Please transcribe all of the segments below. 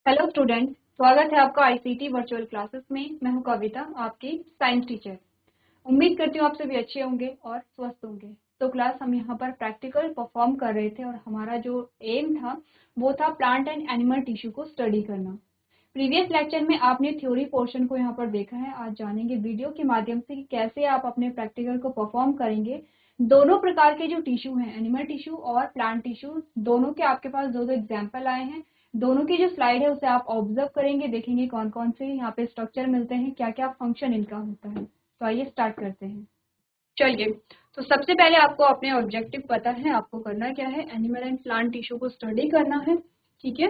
Hello student, स्वागत है आपका आईसीटी वर्चुअल क्लासेस में। मैं हूं कविता, आपकी साइंस टीचर। उम्मीद करती हूँ आप सभी अच्छे होंगे और स्वस्थ होंगे। तो क्लास हम यहाँ पर प्रैक्टिकल परफॉर्म कर रहे थे और हमारा जो एम था वो था प्लांट एंड एनिमल टिश्यू को स्टडी करना। प्रीवियस लेक्चर में आपने थ्योरी पोर्शन को यहाँ पर देखा है। आज जानेंगे वीडियो के माध्यम से कि कैसे आप अपने प्रैक्टिकल को परफॉर्म करेंगे। दोनों प्रकार के जो टिश्यू हैं, एनिमल टिश्यू और प्लांट टिश्यू, दोनों के आपके पास दो एग्जाम्पल आए हैं। दोनों की जो स्लाइड है उसे आप ऑब्जर्व करेंगे, देखेंगे कौन कौन से यहाँ पे स्ट्रक्चर मिलते हैं, क्या क्या फंक्शन इनका होता है। तो आइए स्टार्ट करते हैं। चलिए, तो सबसे पहले आपको अपने ऑब्जेक्टिव पता है, आपको करना क्या है, एनिमल एंड प्लांट टिश्यू को स्टडी करना है। ठीक है,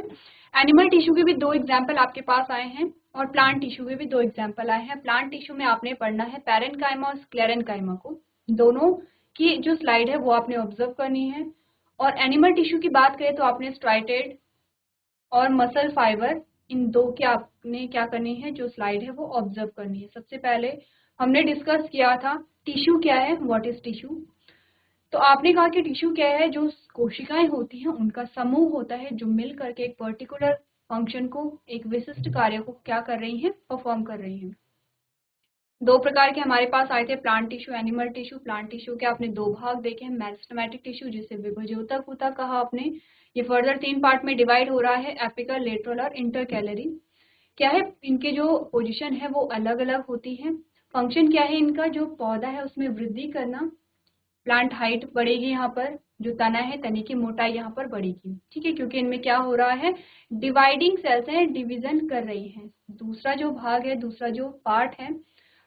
एनिमल टिश्यू के भी दो एग्जाम्पल आपके पास आए हैं और प्लांट टिश्यू के भी दो एग्जाम्पल आए हैं। प्लांट टिश्यू में आपने पढ़ना है पैरेन्काइमा और स्क्लेरेन्काइमा को। दोनों की जो स्लाइड है वो आपने ऑब्जर्व करनी है। और एनिमल टिश्यू की बात करें तो आपने स्ट्राइटेड और मसल फाइबर, इन दो के आपने क्या करनी है, जो स्लाइड है वो ऑब्जर्व करनी है। सबसे पहले हमने डिस्कस किया था टिश्यू क्या है, व्हाट इज टिश्यू। तो आपने कहा कि टिश्यू क्या है, जो कोशिकाएं होती हैं उनका समूह होता है जो मिल करके एक पर्टिकुलर फंक्शन को, एक विशिष्ट कार्य को क्या कर रही हैं, परफॉर्म कर रही हैं। दो प्रकार के हमारे पास आए थे, plant tissue, animal tissue. Plant tissue के आपने दो भाग देखे हैं, मेरिस्टेमेटिक टिश्यू जिसे विभज्योतक ऊतक कहा आपने, ये फर्दर 3 पार्ट में डिवाइड हो रहा है, एपिकल, लेटरल और इंटरकैलरी। क्या है, इनके जो पोजीशन है वो अलग अलग होती है। फंक्शन क्या है इनका, जो पौधा है उसमें वृद्धि करना, प्लांट हाइट बढ़ेगी, यहाँ पर जो तना है तने की मोटाई यहाँ पर बढ़ेगी। ठीक है, क्योंकि इनमें क्या हो रहा है, डिवाइडिंग सेल्स हैं, डिवीजन कर रही हैं। दूसरा जो भाग है, दूसरा जो पार्ट है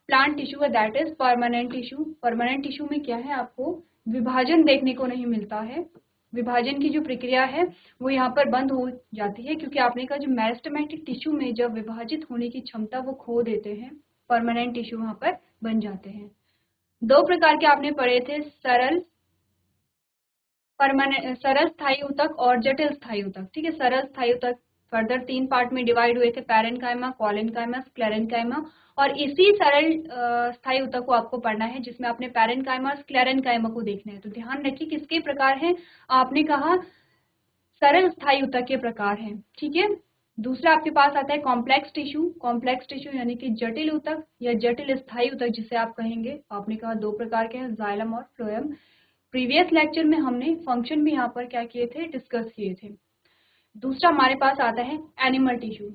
प्लांट टिश्यू का, that is permanent tissue. Permanent tissue में क्या है, आपको विभाजन देखने को नहीं मिलता है। विभाजन की जो प्रक्रिया है वो यहाँ पर बंद हो जाती है, क्योंकि आपने कहा जो मेरिस्टेमेटिक टिश्यू में जब विभाजित होने की क्षमता वो खो देते हैं, परमानेंट टिश्यू वहां पर बन जाते हैं। दो प्रकार के आपने पढ़े थे, सरल स्थायी ऊतक और जटिल स्थायी ऊतक। ठीक है, सरल स्थायी ऊतक फर्दर 3 पार्ट में डिवाइड हुए थे, पैरेन्काइमा, कोलेन्काइमा, स्क्लेरेन्काइमा। और इसी सरल स्थायी ऊतक को आपको पढ़ना है जिसमें आपने पैरेन्काइमा और स्क्लेरेन्काइमा को देखना है। तो ध्यान रखिए किसके प्रकार हैं, आपने कहा सरल स्थायी ऊतक के प्रकार हैं। ठीक है, दूसरा आपके पास आता है कॉम्प्लेक्स टिश्यू। कॉम्प्लेक्स टिश्यू यानी कि जटिल ऊतक या जटिल स्थायी ऊतक जिसे आप कहेंगे। आपने कहा दो प्रकार के हैं, जाइलम और फ्लोएम। प्रीवियस लेक्चर में हमने फंक्शन भी यहाँ पर क्या किए थे, डिस्कस किए थे। दूसरा हमारे पास आता है एनिमल टिश्यू।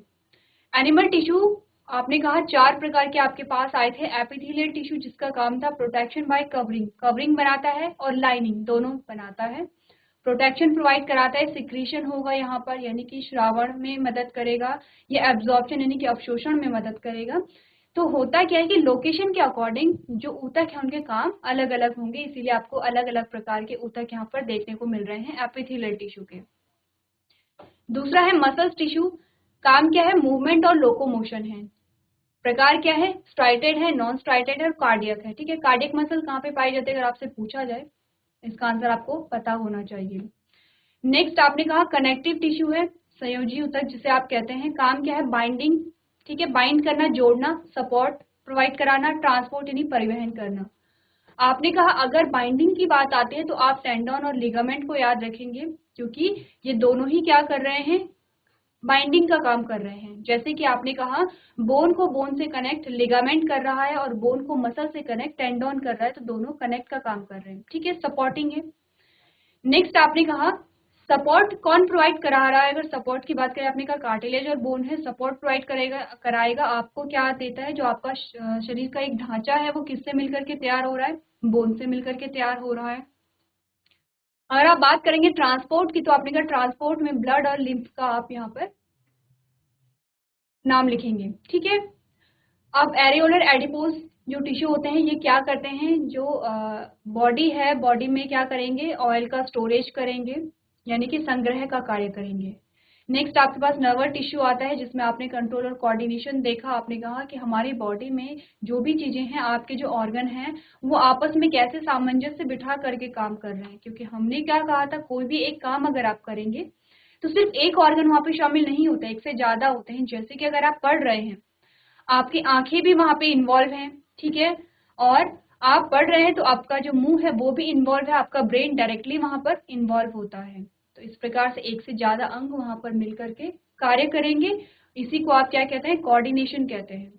एनिमल टिश्यू आपने कहा 4 प्रकार के आपके पास आए थे। एपिथेलियल टिश्यू जिसका काम था प्रोटेक्शन बाय कवरिंग, कवरिंग बनाता है और लाइनिंग, दोनों बनाता है। प्रोटेक्शन प्रोवाइड कराता है, सिक्रीशन होगा यहाँ पर यानी कि श्रावण में मदद करेगा, या एब्जॉर्प्शन यानी कि अवशोषण में मदद करेगा। तो होता क्या है कि लोकेशन के अकॉर्डिंग जो ऊतक है उनके काम अलग अलग होंगे, इसीलिए आपको अलग अलग प्रकार के ऊतक यहाँ पर देखने को मिल रहे हैं एपिथेलियल टिश्यू के। दूसरा है मसल्स टिश्यू। काम क्या है, मूवमेंट और लोकोमोशन है। प्रकार क्या है, स्ट्राइटेड है, नॉन स्ट्राइटेड है और कार्डियक है। ठीक है, कार्डियक मसल कहाँ पे पाई जाती है अगर आपसे पूछा जाए, इसका आंसर आपको पता होना चाहिए। नेक्स्ट आपने कहा कनेक्टिव टिश्यू है, संयोजी ऊतक जिसे आप कहते हैं। काम क्या है, बाइंडिंग। ठीक है, बाइंड करना, जोड़ना, सपोर्ट प्रोवाइड कराना, ट्रांसपोर्ट यानी परिवहन करना। आपने कहा अगर बाइंडिंग की बात आती है तो आप टेंडन और लिगामेंट को याद रखेंगे, क्योंकि ये दोनों ही क्या कर रहे हैं, बाइंडिंग का काम कर रहे हैं। जैसे कि आपने कहा बोन को बोन से कनेक्ट लिगामेंट कर रहा है और बोन को मसल से कनेक्ट टेंडन कर रहा है, तो दोनों कनेक्ट का काम कर रहे हैं। ठीक है, सपोर्टिंग है। नेक्स्ट आपने कहा सपोर्ट कौन प्रोवाइड करा रहा है, अगर सपोर्ट की बात करें आपने कहा कार्टिलेज और बोन है, सपोर्ट प्रोवाइड कराएगा आपको, क्या देता है, जो आपका शरीर का एक ढांचा है वो किससे मिलकर के तैयार हो रहा है, बोन से मिलकर के तैयार हो रहा है। अगर आप बात करेंगे ट्रांसपोर्ट की, तो आपने कहा ट्रांसपोर्ट में ब्लड और लिम्फ का आप यहाँ पर नाम लिखेंगे। ठीक है, अब एरियोलर एडिपोज जो टिश्यू होते हैं ये क्या करते हैं, जो बॉडी है, बॉडी में क्या करेंगे, ऑयल का स्टोरेज करेंगे यानी कि संग्रह का कार्य करेंगे। नेक्स्ट आपके पास नर्वल टिश्यू आता है जिसमें आपने कंट्रोल और कोऑर्डिनेशन देखा। आपने कहा कि हमारी बॉडी में जो भी चीजें हैं, आपके जो ऑर्गन हैं वो आपस में कैसे सामंजस्य बिठा करके काम कर रहे हैं, क्योंकि हमने क्या कहा था, कोई भी एक काम अगर आप करेंगे तो सिर्फ एक ऑर्गन वहां पे शामिल नहीं होता, एक से ज्यादा होते हैं। जैसे कि अगर आप पढ़ रहे हैं, आपकी आंखें भी वहां पे इन्वॉल्व हैं। ठीक है, और आप पढ़ रहे हैं तो आपका जो मुंह है वो भी इन्वॉल्व है, आपका ब्रेन डायरेक्टली वहां पर इन्वॉल्व होता है। तो इस प्रकार से एक से ज्यादा अंग वहां पर मिल करके कार्य करेंगे, इसी को आप क्या कहते हैं, कोऑर्डिनेशन कहते हैं,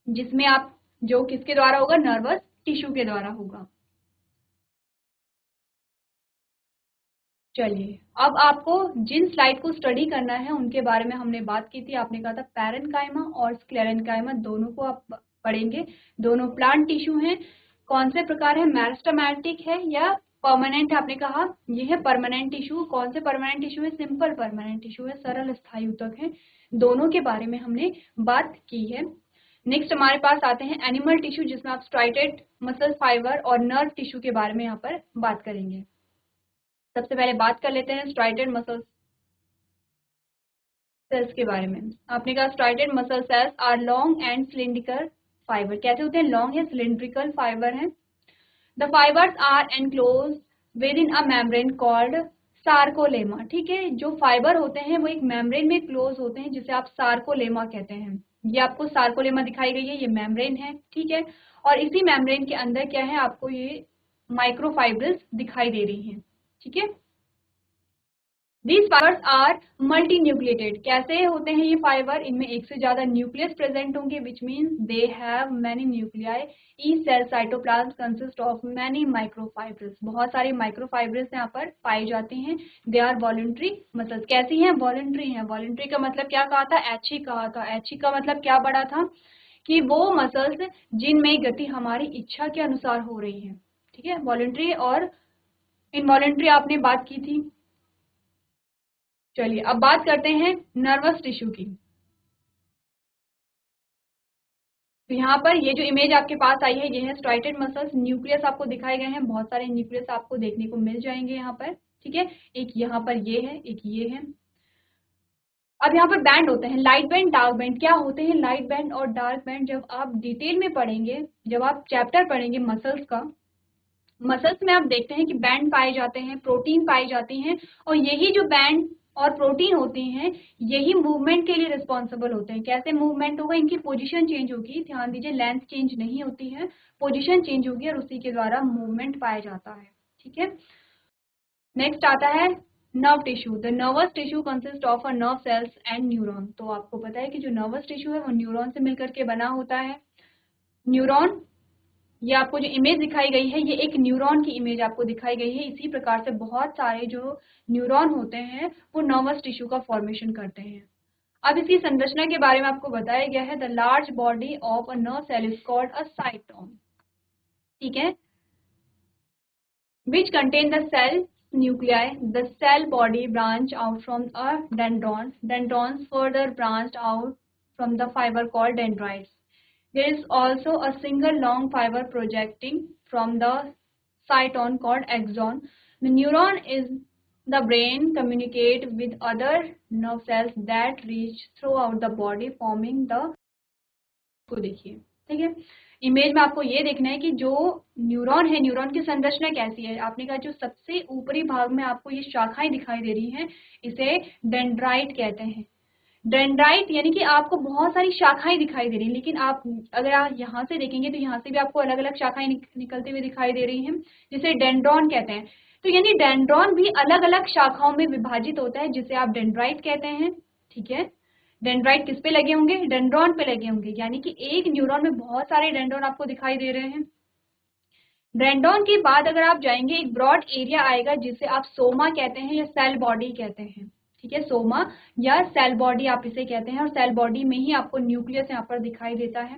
जिसमें आप जो किसके द्वारा होगा, नर्वस टिश्यू के द्वारा होगा। चलिए, अब आपको जिन स्लाइड को स्टडी करना है उनके बारे में हमने बात की थी। आपने कहा था पैरेन्काइमा और स्क्लेरेन्काइमा दोनों को आप पढ़ेंगे। दोनों प्लांट टिश्यू हैं। कौन से प्रकार है, मेरिस्टेमेटिक है या परमानेंट है? आपने कहा ये है परमानेंट टिश्यू। कौन से परमानेंट टिश्यू है, सिंपल परमानेंट टिश्यू है, सरल स्थायी ऊतक है। दोनों के बारे में हमने बात की है। नेक्स्ट हमारे पास आते हैं एनिमल टिश्यू, जिसमें आप स्ट्राइटेड मसल फाइबर और नर्व टिश्यू के बारे में यहाँ पर बात करेंगे। सबसे पहले बात कर लेते हैं स्ट्राइटेड मसल सेल्स के बारे में। आपने कहा striated muscle cells are long and cylindrical fiber. कैसे होते हैं, लॉन्ग है, सिलिंड्रिकल फाइबर है। The fibers are enclose with in a membrane called sarcolemma. ठीक है, जो फाइबर होते हैं वो एक मेम्ब्रेन में क्लोज होते हैं, जिसे आप सार्कोलेमा कहते हैं। ये आपको सार्कोलेमा दिखाई गई है, ये मेम्ब्रेन है। ठीक है, और इसी मेम्ब्रेन के अंदर क्या है, आपको ये माइक्रोफाइब्रिल्स दिखाई दे रही हैं। ठीक है, These fibers are multinucleated। कैसे होते हैं ये फाइबर, इनमें एक से ज्यादा न्यूक्लियस प्रेजेंट होंगे, which means they have many nuclei। Each cell cytoplasm consists of many microfibrils। बहुत सारे माइक्रोफाइब्रिल्स यहाँ पर पाई जाती हैं। They are voluntary muscles। कैसी हैं, वॉलंट्री हैं। वॉलंट्री का मतलब क्या कहा था, ऐच्छिक कहा था। ऐच्छिक का मतलब क्या पढ़ा था, कि वो मसल्स जिनमें गति हमारी इच्छा के अनुसार हो रही है। ठीक है, वॉलंट्री और इनवॉलंट्री आपने बात की थी। चलिए, अब बात करते हैं नर्वस टिश्यू की। तो यहाँ पर ये जो इमेज आपके पास आई है, ये है स्ट्राइटेड मसल्स। न्यूक्लियस आपको दिखाए गए हैं, बहुत सारे न्यूक्लियस आपको देखने को मिल जाएंगे यहाँ पर। ठीक है, एक यहाँ पर ये है, एक ये है। अब यहाँ पर बैंड होते हैं, लाइट बैंड, डार्क बैंड। क्या होते हैं लाइट बैंड और डार्क बैंड, जब आप डिटेल में पढ़ेंगे, जब आप चैप्टर पढ़ेंगे मसल्स का, मसल्स में आप देखते हैं कि बैंड पाए जाते हैं, प्रोटीन पाई जाती हैं, और यही जो बैंड और प्रोटीन होती हैं, यही मूवमेंट के लिए रिस्पॉन्सिबल होते हैं। कैसे मूवमेंट होगा, इनकी पोजीशन चेंज होगी। ध्यान दीजिए, लेंथ चेंज नहीं होती है, पोजीशन चेंज होगी, और उसी के द्वारा मूवमेंट पाया जाता है। ठीक है, नेक्स्ट आता है nerve tissue. The nervous tissue consist of a nerve cells and neuron. तो आपको पता है कि जो नर्वस टिश्यू है वो न्यूरॉन से मिलकर के बना होता है। न्यूरॉन, ये आपको जो इमेज दिखाई गई है, ये एक न्यूरॉन की इमेज आपको दिखाई गई है। इसी प्रकार से बहुत सारे जो न्यूरॉन होते हैं वो नर्वस टिश्यू का फॉर्मेशन करते हैं। अब इसकी संरचना के बारे में आपको बताया गया है। The large body of a nerve cell is called a cyton. ठीक है, which contain the cell nuclei. The cell body branch out from a dendron. Dendrons further branched out from the fiber called dendrites. There is also a single long fiber projecting from the cyton called axon. The neuron is the brain communicate with other nerve cells that reach throughout the body forming the को देखिए। ठीक है, image में आपको ये देखना है कि जो न्यूरॉन है, न्यूरॉन की संरचना कैसी है। आपने कहा जो सबसे ऊपरी भाग में आपको ये शाखाएं दिखाई दे रही हैं, इसे डेंड्राइट कहते हैं। डेंड्राइट यानी कि आपको बहुत सारी शाखाएं दिखाई दे रही हैं, लेकिन आप अगर आप यहाँ से देखेंगे तो यहाँ से भी आपको अलग अलग शाखाएं निकलती हुई दिखाई दे रही हैं, जिसे डेंड्रॉन कहते हैं। तो यानी डेंड्रॉन भी अलग अलग शाखाओं में विभाजित होता है, जिसे आप डेंड्राइट कहते हैं। ठीक है, डेंड्राइट किस पे लगे होंगे, डेंड्रॉन पे लगे होंगे, यानी कि एक न्यूरॉन में बहुत सारे डेंड्रॉन आपको दिखाई दे रहे हैं। डेंड्रॉन के बाद अगर आप जाएंगे, एक ब्रॉड एरिया आएगा जिसे आप सोमा कहते हैं या सेल बॉडी कहते हैं। ठीक है, सोमा या सेल बॉडी आप इसे कहते हैं, और सेल बॉडी में ही आपको न्यूक्लियस यहाँ पर दिखाई देता है।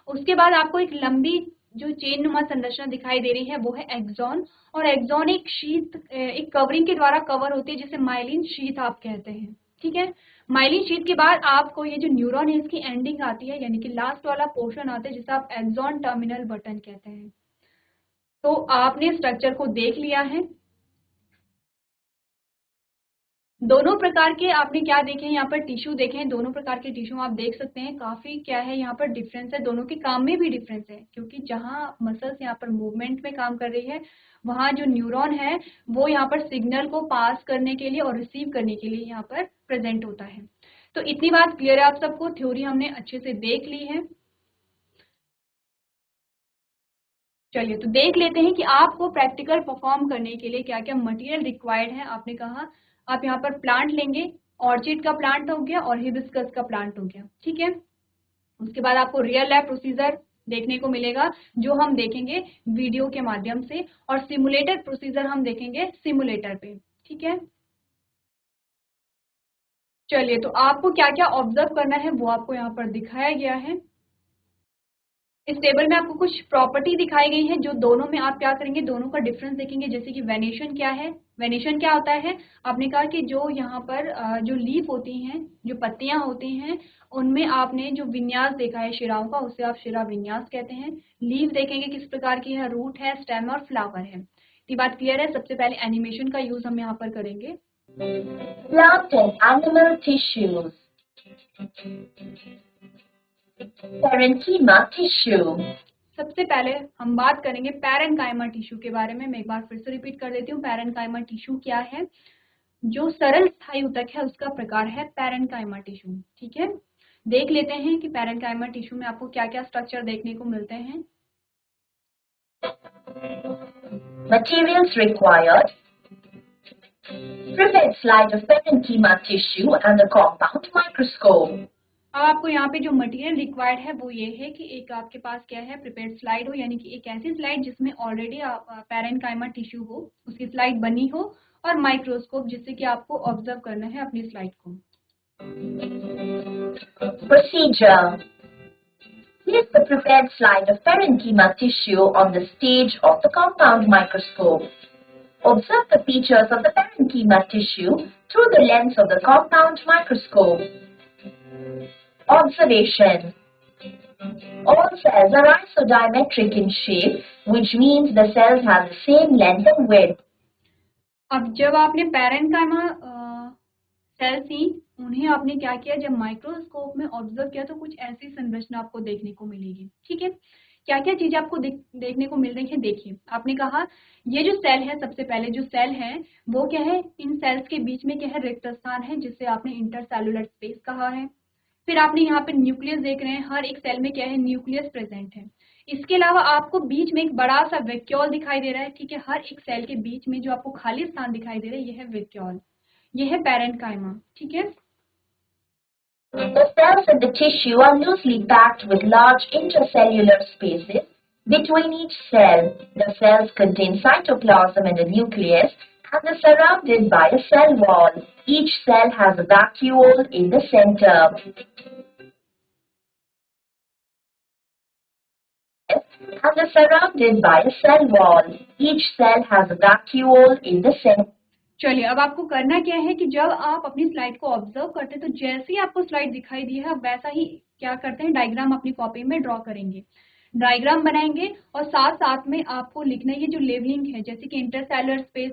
उसके बाद आपको एक लंबी जो चेन नुमा संरचना दिखाई दे रही है, वो है एक्सॉन। और एक्सॉन एक शीट, एक कवरिंग के द्वारा कवर होती है, जिसे माइलिन शीट आप कहते हैं। ठीक है, माइलिन शीट के बाद आपको ये जो न्यूरॉन है इसकी एंडिंग आती है, यानी कि लास्ट वाला पोर्शन आता है, जिसे आप एक्सॉन टर्मिनल बटन कहते हैं। तो आपने स्ट्रक्चर को देख लिया है। दोनों प्रकार के आपने क्या देखे हैं, यहाँ पर टिश्यू देखे हैं। दोनों प्रकार के टिश्यू आप देख सकते हैं, काफी क्या है यहाँ पर डिफरेंस है, दोनों के काम में भी डिफरेंस है। क्योंकि जहाँ मसल्स यहाँ पर मूवमेंट में काम कर रही है, वहाँ जो न्यूरॉन है वो यहाँ पर सिग्नल को पास करने के लिए और रिसीव करने के लिए यहाँ पर प्रेजेंट होता है। तो इतनी बात क्लियर है आप सबको, थ्योरी हमने अच्छे से देख ली है। चलिए, तो देख लेते हैं कि आपको प्रैक्टिकल परफॉर्म करने के लिए क्या क्या मटेरियल रिक्वायर्ड है। आपने कहा आप यहाँ पर प्लांट लेंगे, ऑर्चिड का प्लांट हो गया और हिबिस्कस का प्लांट हो गया, ठीक है। उसके बाद आपको रियल लाइफ प्रोसीजर देखने को मिलेगा जो हम देखेंगे वीडियो के माध्यम से, और सिमुलेटेड प्रोसीजर हम देखेंगे सिमुलेटर पे, ठीक है। चलिए, तो आपको क्या क्या ऑब्जर्व करना है वो आपको यहाँ पर दिखाया गया है। इस टेबल में आपको कुछ प्रॉपर्टी दिखाई गई है जो दोनों में आप क्या करेंगे, दोनों का डिफरेंस देखेंगे। जैसे कि वेनेशन क्या है, वेनेशन क्या होता है, आपने कहा कि जो यहाँ पर जो लीफ होती हैं, जो पत्तियां होती हैं, उनमें आपने जो विन्यास देखा है शिराओं का, उसे आप शिरा विन्यास कहते हैं। लीफ देखेंगे किस प्रकार की है, रूट है, स्टेम और फ्लावर है। ये बात क्लियर है। सबसे पहले एनिमेशन का यूज हम यहाँ पर करेंगे। Plant and animal tissues. Parenchyma tissue. सबसे पहले हम बात करेंगे पैरेन्काइमा टिश्यू के बारे में। मैं एक बार फिर से रिपीट कर देती हूँ, पैरेन्काइमा टिश्यू क्या है। जो सरल स्थायी ऊतक है उसका प्रकार है पैरेन्काइमा टिश्यू, ठीक है। देख लेते हैं कि पैरेन्काइमा टिश्यू में आपको क्या क्या स्ट्रक्चर देखने को मिलते हैं। Materials required. Prepared slide of parenchyma tissue and a compound microscope. अब आपको यहाँ पे जो मटेरियल रिक्वायर्ड है वो ये है कि एक आपके पास क्या है, प्रिपेयर्ड स्लाइड हो, यानी कि एक ऐसी स्लाइड जिसमें ऑलरेडी पैरेन्काइमा टिश्यू हो, उसकी स्लाइड बनी हो, और माइक्रोस्कोप जिससे कि आपको ऑब्जर्व करना है अपनी स्लाइड को। Procedure. Place the prepared slide of parenchyma tissue on the stage of the compound microscope. Observe the features of the parenchyma tissue through the lens of the compound microscope. Observation. All cells are isodiametric in shape, which means the cells have the same length and width. अब जब आपने parenchyma cell थी, उन्हें आपने क्या किया, जब microscope में ऑब्जर्व किया तो कुछ ऐसी संरचना आपको देखने को मिलेगी, ठीक है। क्या क्या चीजें आपको देखने को मिल रही है, देखिए। आपने कहा ये जो सेल है, सबसे पहले जो सेल है वो क्या है, इन सेल्स के बीच में क्या है, रिक्त स्थान है, जिसे आपने इंटरसेलुलर स्पेस कहा है। फिर आपने यहाँ पे न्यूक्लियस देख रहे हैं, हर एक सेल में क्या है, न्यूक्लियस प्रेजेंट है। इसके अलावा आपको बीच में एक बड़ा सा वैक्यूल दिखाई दे रहा है, ठीक है। हर एक सेल के बीच में जो आपको खाली स्थान दिखाई दे रहा है, यह है वैक्यूल, यह है पैरेन्काइमा, ठीक है। The cells in the tissue are loosely packed with large intercellular spaces between each cell. The cells contain cytoplasm and a nucleus and are surrounded by a cell wall. Each cell has a vacuole in the center. And are surrounded by a cell wall. Each cell has a vacuole in the center. चलिए, अब आपको करना क्या है कि जब आप अपनी स्लाइड को ऑब्जर्व करते हैं तो जैसे ही आपको स्लाइड दिखाई दी है, वैसा ही क्या करते हैं, डायग्राम अपनी कॉपी में ड्रॉ करेंगे, डायग्राम बनाएंगे, और साथ साथ में आपको लिखना है ये जो लेबलिंग है, जैसे कि इंटरसेलुलर स्पेस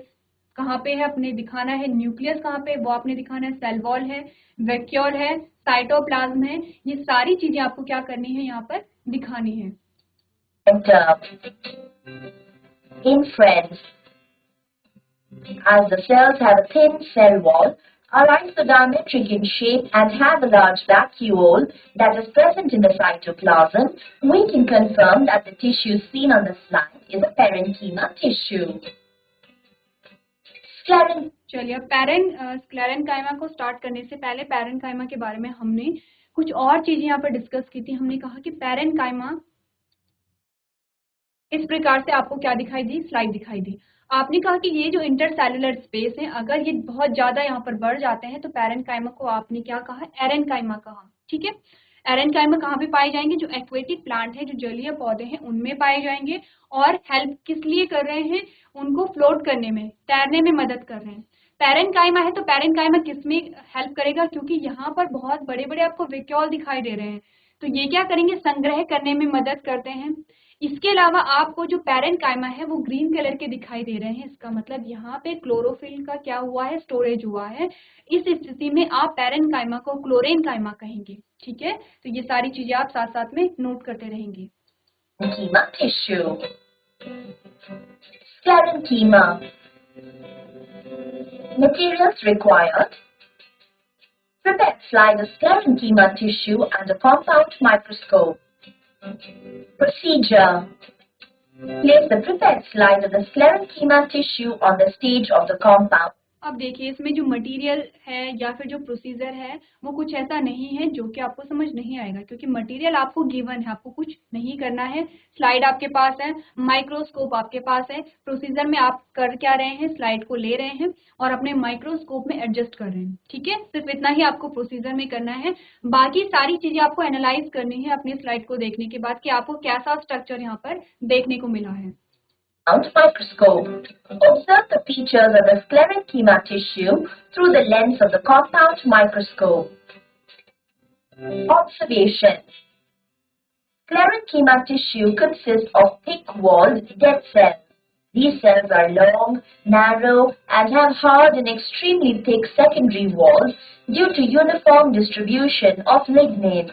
कहाँ पे है अपने दिखाना है, न्यूक्लियस कहाँ पे वो आपने दिखाना है, सेल वॉल है, वैक्यूल है, साइटोप्लाज्म है, ये सारी चीजें आपको क्या करनी है, यहाँ पर दिखानी है। Inference. As the cells have a thin cell wall, are isodiametric in shape and have a large vacuole that is present in the cytoplasm, we can confirm that the tissue seen on the slide is a parenchyma tissue. चलिए, अब sclerenchyma को start करने से पहले parenchyma के बारे में हमने कुछ और चीजें यहाँ पर डिस्कस की थी। हमने कहा कि पैरेन्काइमा इस प्रकार से आपको क्या दिखाई दी, स्लाइड दिखाई दी। आपने कहा कि ये जो इंटरसेलुलर स्पेस है, अगर ये बहुत ज्यादा यहाँ पर बढ़ जाते हैं तो पैरेन्काइमा को आपने क्या कहा, एरेन्काइमा कहा, ठीक है। एरेन्काइमा कहाँ पे पाए जाएंगे, जो एक्वेटिक प्लांट है, जो जलीय पौधे हैं, उनमें पाए जाएंगे, और हेल्प किस लिए कर रहे हैं, उनको फ्लोट करने में, तैरने में मदद कर रहे हैं। पैरेन्काइमा है तो पैरेन्काइमा किस में हेल्प करेगा, क्योंकि यहाँ पर बहुत बड़े बड़े आपको वैक्यूल दिखाई दे रहे हैं, तो ये क्या करेंगे, संग्रह करने में मदद करते हैं। इसके अलावा आपको जो पैरेन्काइमा है वो ग्रीन कलर के दिखाई दे रहे हैं, इसका मतलब यहाँ पे क्लोरोफिल का क्या हुआ है, स्टोरेज हुआ है। इस स्थिति में आप पैरेन्काइमा को क्लोरेन्काइमा कहेंगे, ठीक है। तो ये सारी चीजें आप साथ साथ में नोट करते रहेंगे। Parenchyma tissue. Sclerenchyma. Materials required. Prepared slide of sclerenchyma tissue and a compound microscope. Procedure. Place the prepared slide of the sclerenchyma tissue on the stage of the compound. अब देखिए इसमें जो मटेरियल है या फिर जो प्रोसीजर है वो कुछ ऐसा नहीं है जो कि आपको समझ नहीं आएगा, क्योंकि मटेरियल आपको गिवन है, आपको कुछ नहीं करना है। स्लाइड आपके पास है, माइक्रोस्कोप आपके पास है, प्रोसीजर में आप कर क्या रहे हैं, स्लाइड को ले रहे हैं और अपने माइक्रोस्कोप में एडजस्ट कर रहे हैं। ठीक है, सिर्फ इतना ही आपको प्रोसीजर में करना है। बाकी सारी चीजें आपको एनालाइज करनी है अपनी स्लाइड को देखने के बाद कि आपको कैसा स्ट्रक्चर यहाँ पर देखने को मिला है। Microscope. Observe the features of the sclerenchyma tissue through the lens of the compound microscope. Observation. Sclerenchyma tissue consists of thick-walled dead cells. These cells are long, narrow, and have hard and extremely thick secondary walls due to uniform distribution of lignin.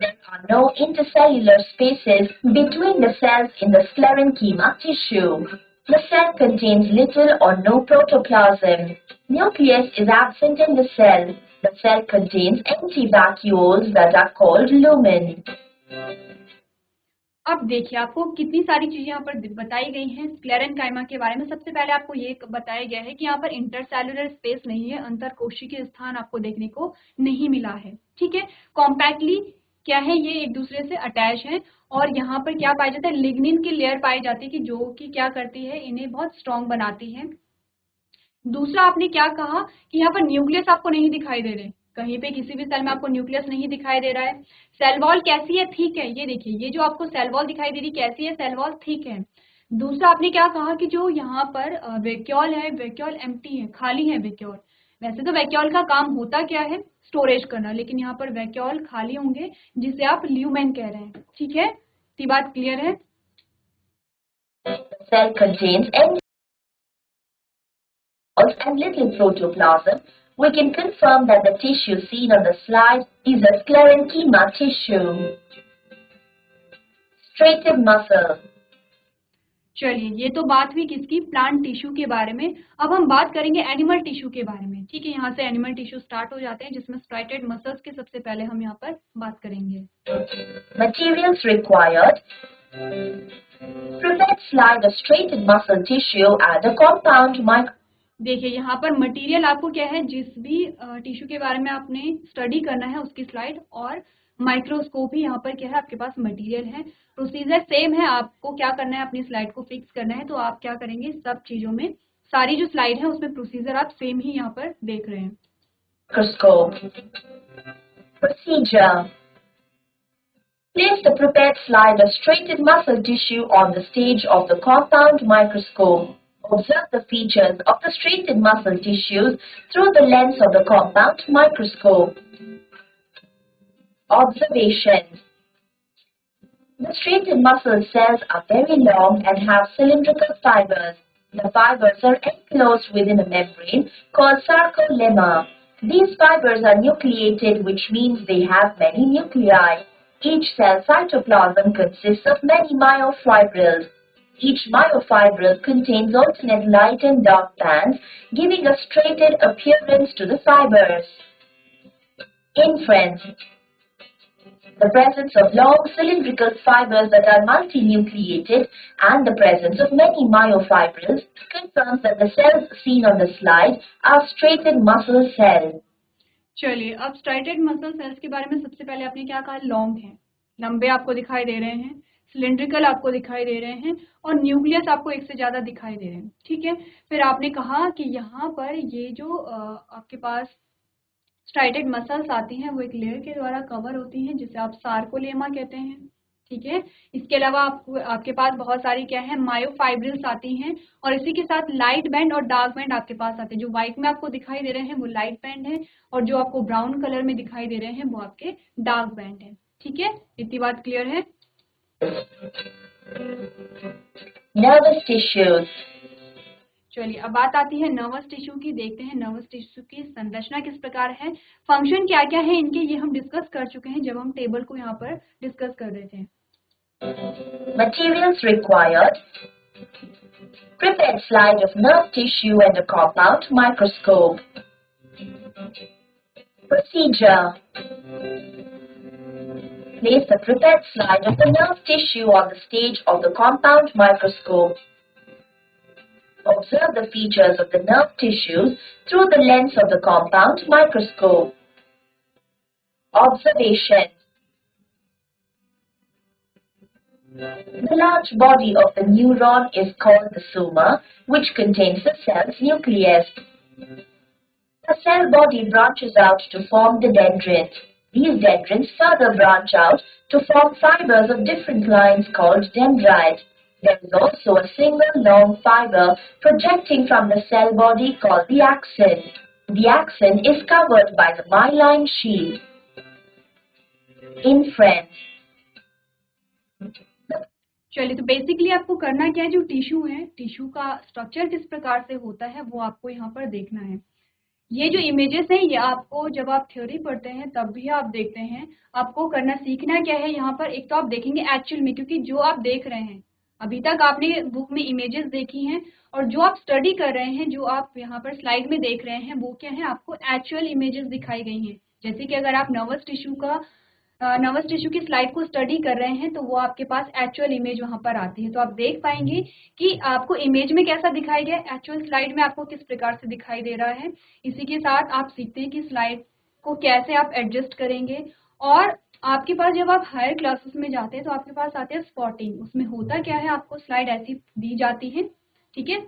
There are no intercellular spaces between the cells in the sclerenchyma tissue. The cell contains little or no protoplasm. Nucleus is absent in the cell. The cell contains empty vacuoles that are called lumen. अब देखिए आपको कितनी सारी चीजें यहाँ पर बताई गई हैं स्क्लेरेनकाइमा के बारे में। सबसे पहले आपको ये बताया गया है कि यहाँ पर इंटरसेलुलर स्पेस नहीं है, अंतरकोशिकीय स्थान आपको देखने को नहीं मिला है। ठीक है, कॉम्पैक्टली क्या है, ये एक दूसरे से अटैच है और यहाँ पर क्या पाया जाता है, लिग्निन की लेयर पाई जाती है कि जो कि क्या करती है, इन्हें बहुत स्ट्रॉन्ग बनाती है। दूसरा आपने क्या कहा कि यहाँ पर न्यूक्लियस आपको नहीं दिखाई दे रहे, कहीं पे किसी भी सेल में आपको न्यूक्लियस नहीं दिखाई दे रहा है। सेल वॉल कैसी है, ठीक है, ये देखिए ये जो आपको सेल वॉल दिखाई दे रही कैसी है, सेल वॉल ठीक है। दूसरा आपने क्या कहा कि जो यहाँ पर वैक्यूल है, वैक्यूल एम्प्टी है, खाली है वैक्यूल। वैसे तो वैक्यूल का काम होता क्या है, स्टोरेज करना, लेकिन यहाँ पर वैक्यूल खाली होंगे जिसे आप ल्यूमेन कह रहे हैं। ठीक है, ये बात क्लियर है। Cell contains and little protoplasm. We can confirm that the tissue seen on the slide is a sclerenchyma tissue. Striated muscle. चलिए ये तो बात हुई किसकी, प्लांट टिश्यू के बारे में। अब हम बात करेंगे एनिमल टिश्यू के बारे में। ठीक है, यहाँ से एनिमल टिश्यू स्टार्ट हो जाते हैं जिसमें स्ट्राइटेड मसल्स के सबसे पहले हम यहाँ पर बात करेंगे। Materials required. Prepare slide of striated muscle tissue and a compound देखिए यहाँ पर मटेरियल आपको क्या है, जिस भी टिश्यू के बारे में आपने स्टडी करना है उसकी स्लाइड और माइक्रोस्कोप ही यहाँ पर क्या है आपके पास मटेरियल है। प्रोसीजर सेम है, आपको क्या करना है, अपनी स्लाइड को फिक्स करना है। तो आप क्या करेंगे, सब चीजों में सारी जो स्लाइड है उसमें प्रोसीजर आप सेम ही यहाँ पर देख रहे हैं। Microscope. Procedure. Place the prepared slide of striated muscle tissue on the stage of the compound microscope. Observe the features of the striated muscle tissues through the lens of the compound microscope. Observations. The striated muscle cells are very long and have cylindrical fibers. The fibers are enclosed within a membrane called sarcolemma. These fibers are nucleated, which means they have many nuclei. Each cell cytoplasm consists of many myofibrils. Each myofibril contains alternate light and dark bands, giving a striated appearance to the fibers. Inference. The presence of long cylindrical fibers that are multinucleated and the presence of many myofibrils confirms that the cells seen on the slide are striated muscle cells. चलिए अब striated muscle sales के बारे में सबसे पहले आपने क्या कहा, लॉन्ग है, लंबे आपको दिखाई दे रहे हैं, सिलिंड्रिकल आपको दिखाई दे रहे हैं और न्यूक्लियस आपको एक से ज्यादा दिखाई दे रहे हैं। ठीक है, फिर आपने कहा कि यहाँ पर ये जो आपके पास स्ट्राइटेड मसल्स आती हैं वो एक लेयर के द्वारा कवर होती हैं जिसे आप सार्कोलेमा कहते हैं। ठीक है, इसके अलावा आपके पास बहुत सारी क्या है, मायोफाइब्रिल्स आती हैं और इसी के साथ लाइट बैंड और डार्क बैंड आपके पास आते हैं। जो व्हाइट में आपको दिखाई दे रहे हैं वो लाइट बैंड है और जो आपको ब्राउन कलर में दिखाई दे रहे हैं वो आपके डार्क बैंड है। ठीक है, इतनी बात क्लियर है। Nervous tissues. चलिए अब बात आती है नर्वस टिश्यू की। देखते हैं नर्वस टिश्यू की संरचना किस प्रकार है, फंक्शन क्या क्या है इनके, ये हम डिस्कस कर चुके हैं जब हम टेबल को यहाँ पर डिस्कस कर रहे थे। Materials required. Prepared slide of nerve tissue and a compound microscope. Procedure. Place the prepared slide of the nerve tissue on the stage of the compound microscope. Observe the features of the nerve tissues through the lens of the compound microscope. Observation. The large body of the neuron is called the soma, which contains the cell's nucleus. The cell body branches out to form the dendrins. These dendrins further branch out to form fibers of different lines called dendrites. There is also a single long fiber projecting from the cell body called the axon. The axon is covered by the myelin sheath. Inference. चलिए, तो basically आपको करना क्या है, जो tissue है, tissue का structure किस प्रकार से होता है वो आपको यहाँ पर देखना है। ये जो इमेजेस हैं ये आपको जब आप थ्योरी पढ़ते हैं तब भी आप देखते हैं। आपको करना सीखना क्या है यहाँ पर, एक तो आप देखेंगे एक्चुअल में, क्योंकि जो आप देख रहे हैं अभी तक आपने बुक में इमेजेस देखी हैं और जो आप स्टडी कर रहे हैं, जो आप यहाँ पर स्लाइड में देख रहे हैं, वो क्या है, आपको एक्चुअल इमेजेस दिखाई गई हैं। जैसे कि अगर आप नर्वस टिश्यू की स्लाइड को स्टडी कर रहे हैं तो वो आपके पास एक्चुअल इमेज वहाँ पर आती है, तो आप देख पाएंगे कि आपको इमेज में कैसा दिखाई गया, एक्चुअल स्लाइड में आपको किस प्रकार से दिखाई दे रहा है। इसी के साथ आप सीखते हैं कि स्लाइड को कैसे आप एडजस्ट करेंगे। और आपके पास जब आप हायर क्लासेस में जाते हैं तो आपके पास आते हैं स्पॉटिंग। उसमें होता क्या है, आपको स्लाइड ऐसी दी जाती है, ठीक है,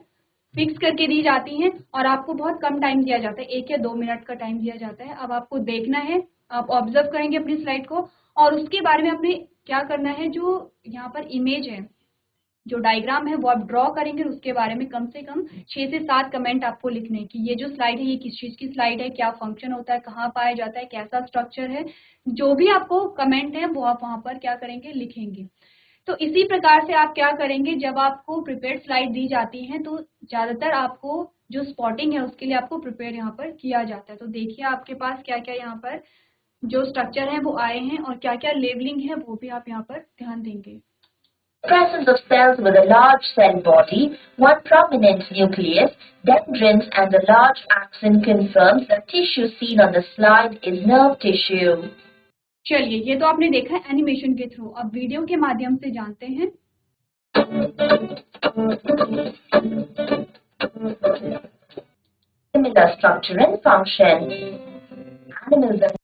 फिक्स करके दी जाती हैं और आपको बहुत कम टाइम दिया जाता है, 1 या 2 मिनट का टाइम दिया जाता है। अब आपको देखना है, आप ऑब्जर्व करेंगे अपनी स्लाइड को और उसके बारे में आपने क्या करना है, जो यहाँ पर इमेज है, जो डायग्राम है वो आप ड्रॉ करेंगे और उसके बारे में कम से कम 6 से 7 कमेंट आपको लिखने की। ये जो स्लाइड है ये किस चीज़ की स्लाइड है, क्या फंक्शन होता है, कहाँ पाया जाता है, कैसा स्ट्रक्चर है, जो भी आपको कमेंट है वो आप वहाँ पर क्या करेंगे, लिखेंगे। तो इसी प्रकार से आप क्या करेंगे, जब आपको प्रिपेयर्ड स्लाइड दी जाती हैं तो ज़्यादातर आपको जो स्पॉटिंग है उसके लिए आपको प्रिपेयर यहाँ पर किया जाता है। तो देखिए आपके पास क्या क्या यहाँ पर जो स्ट्रक्चर है वो आए हैं और क्या क्या लेबलिंग है वो भी आप यहाँ पर ध्यान देंगे। Presence of cells with a large cell body, one prominent nucleus, dendrins and a large axon confirms the tissue seen on the slide is nerve tissue. चलिए, ये तो आपने देखा है एनिमेशन के थ्रू, अब वीडियो के माध्यम से जानते हैं। Similar structure and function. Animals and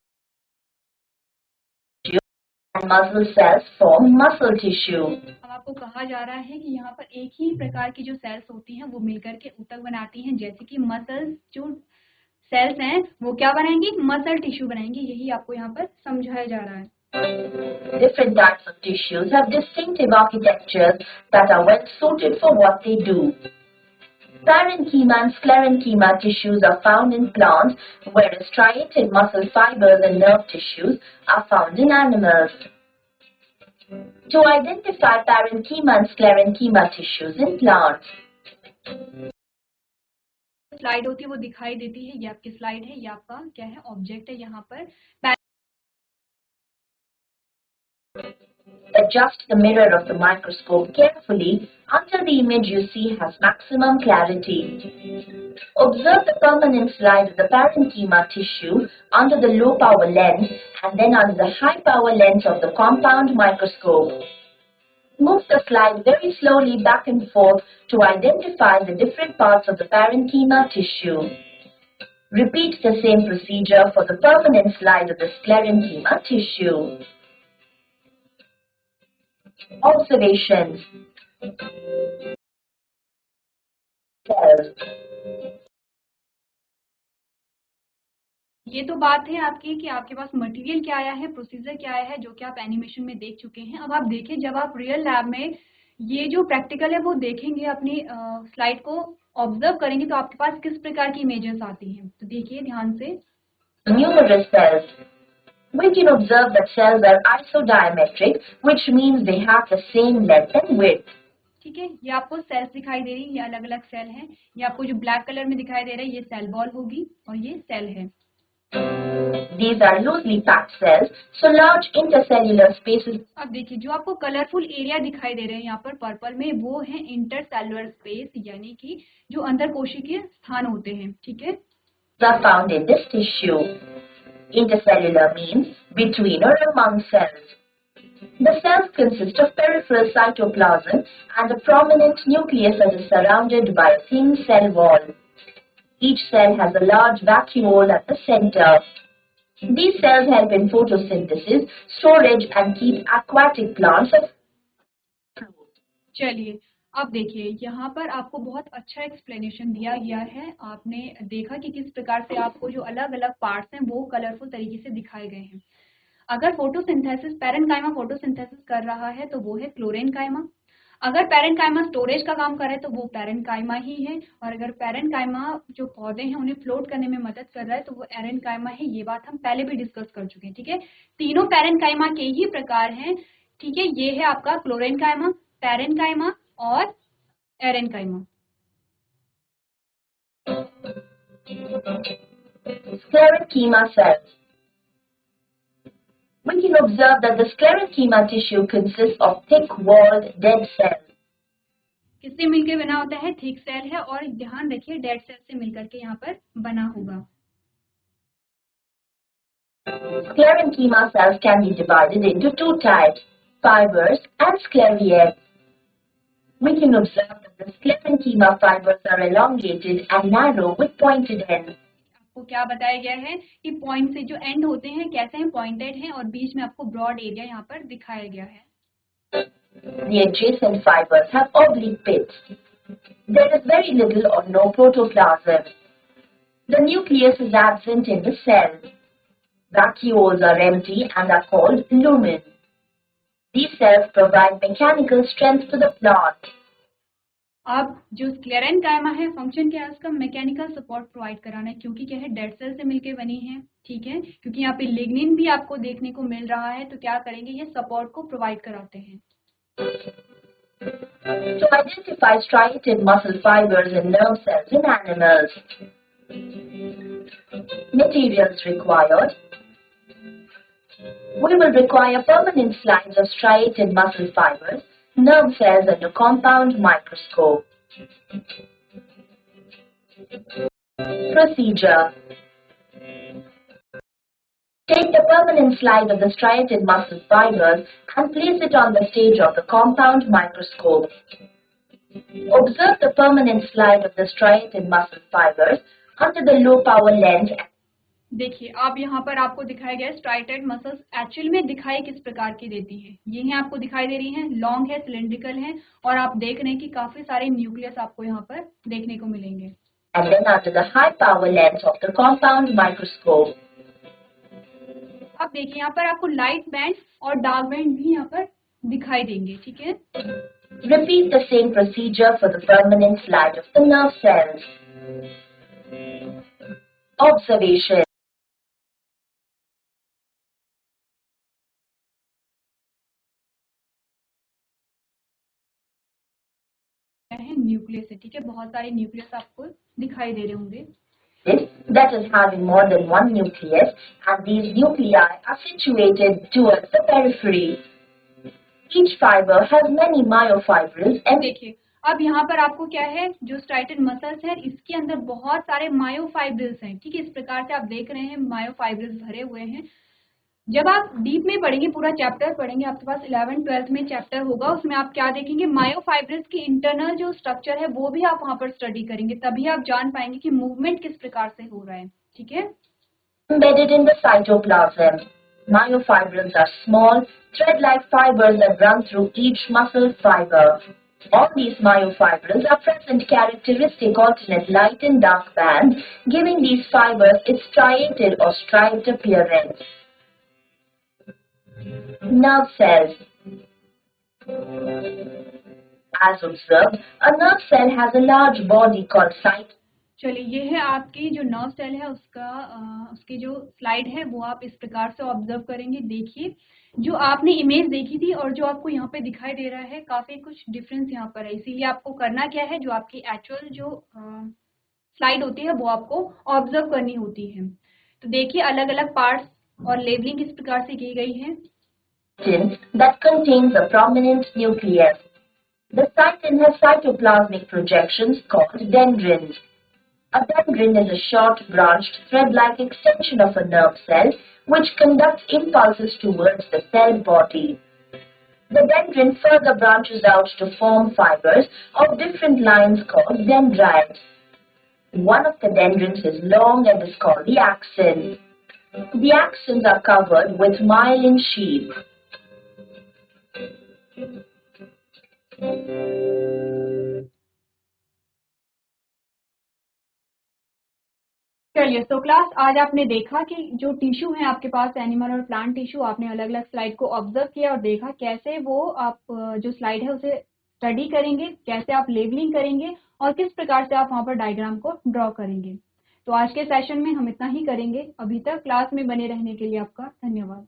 muscle cells form muscle tissue. अब आपको कहा जा रहा है कि यहाँ पर एक ही प्रकार की जो सेल्स होती हैं वो मिलकर के ऊतक बनाती हैं, जैसे कि मसल्स जो सेल्स हैं वो क्या बनाएंगी, मसल टिश्यू बनाएंगी। यही आपको यहाँ पर समझाया जा रहा है। Different types of tissues have distinctive architectures that are well suited for what they do. Parenchyma and sclerenchyma tissues are found in plants, whereas striated muscle fibers and nerve tissues are found in animals. To identify parenchyma and sclerenchyma tissues in plants. Slide होती है वो दिखाई देती है, ये आपकी slide है, ये आपका क्या है, ऑब्जेक्ट है। यहाँ पर Adjust the mirror of the microscope carefully until the image you see has maximum clarity. Observe the permanent slide of the parenchyma tissue under the low power lens and then under the high power lens of the compound microscope. Move the slide very slowly back and forth to identify the different parts of the parenchyma tissue. Repeat the same procedure for the permanent slide of the sclerenchyma tissue. Observations. Cells. ये तो बात है आपकी कि आपके पास material क्या आया है, प्रोसीजर क्या आया है, जो कि आप एनिमेशन में देख चुके हैं। अब आप देखें, जब आप रियल लैब में ये जो प्रैक्टिकल है वो देखेंगे, अपनी स्लाइड को ऑब्जर्व करेंगे तो आपके पास किस प्रकार की इमेजेस आती हैं। तो देखिए ध्यान से। Numerous cells. We can observe that cells are isodiametric, which means they have the same length and width. ठीक है, ये आपको सेल्स दिखाई दे रही है, ये अलग अलग सेल हैं। ये आपको जो ब्लैक कलर में दिखाई दे रहा है ये सेल बॉल होगी और ये सेल है। These are loosely packed cells, so large intercellular spaces. अब देखिए, जो आपको कलरफुल एरिया दिखाई दे रहे हैं यहाँ पर पर्पल में, वो है इंटरसेलुलर स्पेस, यानी कि जो अंतर कोशिकीय स्थान होते हैं। ठीक है, Are found in this tissue. Intercellular means between or among cells. The cells consist of peripheral cytoplasm and a prominent nucleus that is surrounded by a thin cell wall. Each cell has a large vacuole at the center. These cells help in photosynthesis, storage and keep aquatic plants afloat. चलिए अब देखिए यहाँ पर आपको बहुत अच्छा explanation दिया गया है। आपने देखा कि किस प्रकार से आपको जो अलग अलग पार्ट्स हैं वो कलरफुल तरीके से दिखाए गए हैं। अगर फोटोसिंथेसिस पैरेन्काइमा फोटोसिंथेसिस कर रहा है तो वो है क्लोरेन्काइमा। अगर पैरेन्काइमा स्टोरेज का काम करे तो वो पैरेन्काइमा ही है, और अगर पैरेन्काइमा जो पौधे हैं उन्हें फ्लोट करने में मदद कर रहा है तो वो एरेन्काइमा है। ये बात हम पहले भी डिस्कस कर चुके हैं, ठीक है। तीनों पैरेन्काइमा के ही प्रकार हैं, ठीक है। ये है आपका क्लोरेन्काइमा, पैरेन्काइमा और एरेन्काइमा। Sclerenchyma cells. We can observe that the sclerenchyma tissue consists of thick-walled dead cells. किससे मिलकर बना होता है? थिक सेल है, और ध्यान रखिए डेड सेल से मिलकर के यहाँ पर बना होगा। Sclerenchyma cells can be divided into two types, fibers and scleriae. We can observe that the sclerenchyma fibers are elongated and narrow with pointed ends. आपको क्या बताया गया है कि पॉइंट से जो एंड होते हैं कैसे हैं? पॉइंटेड हैं, और बीच में आपको ब्रॉड एरिया यहाँ पर दिखाया गया है। The adjacent fibers have oblique pits. There is very little or no protoplasm. The nucleus is absent in the cell. Vacuoles are empty and are called lumen. These cells provide mechanical strength to the plant. अब जो sclerenchyma है function क्या है उसका? Mechanical support provide कराना है, क्योंकि क्या है डेड सेल से मिलके बनी है, ठीक है। क्योंकि यहाँ पे लिग्निन भी आपको देखने को मिल रहा है, तो क्या करेंगे? ये सपोर्ट को प्रोवाइड कराते हैं। To identify striated muscle fibers in nerve cells in animals. Materials required. We will require permanent slides of striated muscle fibers, nerve cells and a compound microscope. Procedure. Take the permanent slide of the striated muscle fibers and place it on the stage of the compound microscope. Observe the permanent slide of the striated muscle fibers under the low power lens. देखिए अब यहाँ पर आपको दिखाया गया striated muscles actual में दिखाई किस प्रकार की देती हैं। ये हैं आपको दिखाई दे रही हैं, लॉन्ग है, सिलेंड्रिकल है, और आप देख रहे हैं कि काफी सारे न्यूक्लियस आपको यहाँ पर देखने को मिलेंगे। And then under the high power lens of the compound microscope. अब देखिए यहाँ पर आपको लाइट बैंड और डार्क बैंड भी यहाँ पर दिखाई देंगे, ठीक है। Repeat the same procedure for the permanent slide of the nerve cells. Observation. Nucleus है, ठीक है। बहुत सारे न्यूक्लियस आपको दिखाई दे रहे होंगे। That is having more than one nucleus, and these nuclei are situated towards the periphery. Each fiber has many myofibrils and देखिए अब यहाँ पर आपको क्या है, जो स्ट्राइटेड मसल्स है इसके अंदर बहुत सारे मायोफाइब्रिल्स हैं, ठीक है। इस प्रकार से आप देख रहे हैं मायोफाइब्रिल्स भरे हुए हैं। जब आप डीप में पढ़ेंगे, पूरा चैप्टर पढ़ेंगे, आपके पास 11th-12th में चैप्टर होगा, उसमें आप क्या देखेंगे? मायोफाइब्रिल्स की इंटरनल जो स्ट्रक्चर है वो भी आप वहां पर स्टडी करेंगे, तभी आप जान पाएंगे कि मूवमेंट किस प्रकार से हो रहा है, ठीक है। embedded in the cytoplasm. Myofibrils are small, thread-like fibers that run through each muscle fiber. All these myofibrils are present characteristic alternate light and dark bands, giving these fibers its striated or striped appearance. Nerve cells. As observed, a nerve cell has a large body called cytoplasm. चलिए ये है आपकी जो nerve cell है उसकी जो slide है वो आप इस प्रकार से ऑब्जर्व करेंगे। देखिए जो आपने इमेज देखी थी और जो आपको यहाँ पे दिखाई दे रहा है काफी कुछ डिफरेंस यहाँ पर है, इसीलिए आपको करना क्या है, जो आपकी एक्चुअल जो स्लाइड होती है वो आपको ऑब्जर्व करनी होती है। तो देखिए अलग अलग पार्ट्स और लेबलिंग किस प्रकार से की गई है। That contains a prominent nucleus. The cytin has cytoplasmic projections called dendrins. A dendrin is a short, branched, thread-like extension of a nerve cell which conducts impulses towards the cell body. The dendron further branches out to form fibers of different lines called dendrites. One of the dendrons is long and is called the axon. The axons are covered with myelin sheath. चलिए, तो class आज आपने देखा कि जो tissue है आपके पास animal और प्लांट टिश्यू, आपने अलग अलग स्लाइड को ऑब्जर्व किया और देखा कैसे वो आप जो स्लाइड है उसे स्टडी करेंगे, कैसे आप लेबलिंग करेंगे और किस प्रकार से आप वहाँ पर डायग्राम को ड्रॉ करेंगे। तो आज के सेशन में हम इतना ही करेंगे। अभी तक क्लास में बने रहने के लिए आपका धन्यवाद।